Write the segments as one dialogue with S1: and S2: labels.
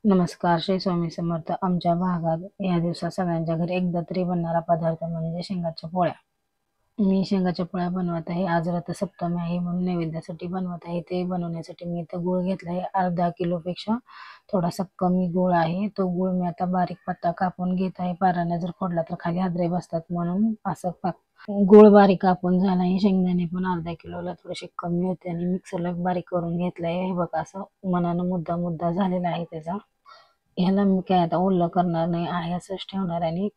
S1: नमस्कार. श्री स्वामी समर्थ. आमच्या भागात या दिवसात सगळ्यांच्या घरी एकदा तरी बनणारा पदार्थ म्हणजे शेंगाच्या पोळ्या. मी शेंगाच्या पोळ्या बनवत आहे. आज रथसप्तमी आहे म्हणून नैवेद्यासाठी बनवत आहे. ते बनवण्यासाठी मी इथं गूळ घेतला आहे. अर्धा किलोपेक्षा थोडासा कमी गूळ आहे. तो गूळ मी आता बारीक पत्ता कापून घेत आहे. पाराने जर फोडला तर खाली हादरे बसतात म्हणून असं गूळ बारीक कापून झाला आहे. शेंगदाणे पण अर्धा किलोला थोडेसे कमी होते आणि मिक्सरला बारीक करून घेतलं आहे. हे बघा असं मनानं मुद्दा मुद्दा झालेला आहे त्याचा. ह्याला मी काय आता ओलं करणार नाही आहे असंच ठेवणार आणि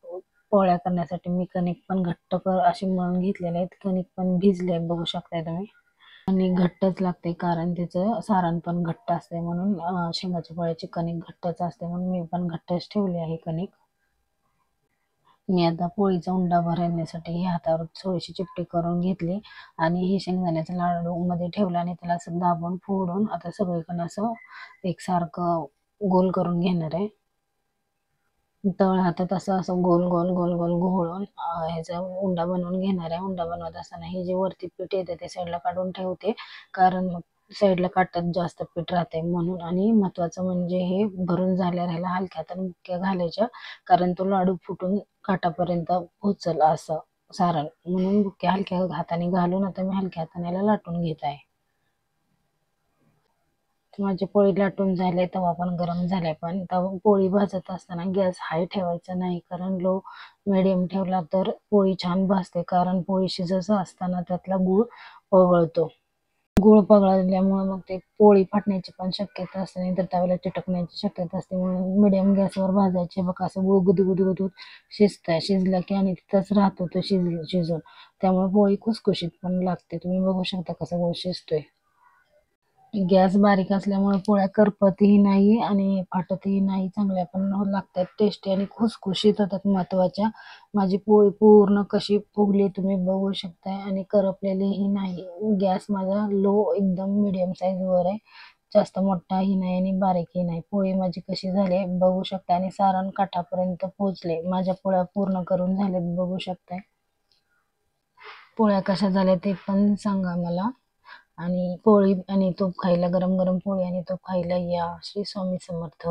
S1: पोळ्या करण्यासाठी मी कणिक पण घट्ट अशी मळून घेतलेले आहेत. कणिक पण भिजले बघू शकताय तुम्ही. आणि घट्टच लागते कारण त्याचं सारण पण घट्ट असते म्हणून शेंगाच्या पोळ्याची कणिक घट्टच असते म्हणून मी पण घट्टच ठेवली आहे कणिक. मी आता पोळीचा उंडा भरण्यासाठी ही हातावर थोडीशी चिपटी करून घेतली आणि ही शेंगदाण्याचा लाडू मध्ये ठेवला आणि त्याला असं दाबून फोडून आता सगळीकडे असं एकसारखं गोल करून घेणार आहे. तळ हातात असं असं गोल गोल गोल गोल घोळून ह्याचा उंडा बनवून घेणार आहे. उंडा बनवत असताना हे जे वरती पीठ येते ते साईडला काढून ठेवते कारण साईडला काढतात जास्त पीठ राहते म्हणून. आणि महत्वाचं म्हणजे हे भरून झाल्यावर ह्याला हलक्या हाताने मुक्क्या घालायच्या कारण तो लाडू फुटून काठापर्यंत पोहोचल असं सारण म्हणून बुक्क्या हलक्या हाताने घालून आता मी हलक्या हाताने याला लाटून घेत आहे. माझी पोळी लाटून झाले. तवा पण गरम झालाय पण पोळी भाजत असताना गॅस हाय ठेवायचा नाही कारण लो मिडियम ठेवला तर पोळी छान भाजते कारण पोळी शिजत असताना त्यातला गूळ पगळतो. गूळ पगळल्यामुळे मग ते पोळी फाटण्याची पण शक्यता असते नाही तर तव्याला चिटकण्याची शक्यता असते म्हणून मिडियम गॅसवर भाजायचे. बघ असं गूळ गुदगुद शिजतंय. शिजला की आणि तिथंच राहतो तो शिजून त्यामुळे पोळी खुसखुशीत पण लागते. तुम्ही बघू शकता कसा गूळ शिजतोय. गॅस बारीक असल्यामुळे पोळ्या करपतही नाही आणि फाटतही नाही. चांगल्या पण लागतात टेस्टी आणि खुसखुशीत होतात. महत्वाच्या माझी पोळी पूर्ण कशी फुगली तुम्ही बघू शकताय आणि करपलेलीही नाही. गॅस माझा लो एकदम मिडियम साईजवर आहे. जास्त मोठाही नाही आणि बारीकही नाही. पोळी माझी कशी झाली बघू शकता आणि सारण काठापर्यंत पोहोचले. माझ्या पोळ्या पूर्ण करून झाल्यात बघू शकताय. पोळ्या कशा झाल्या ते पण सांगा मला. आणि पोळी आणि तूप खायला गरम गरम पोळी आणि तूप खायला या. श्री स्वामी समर्थ.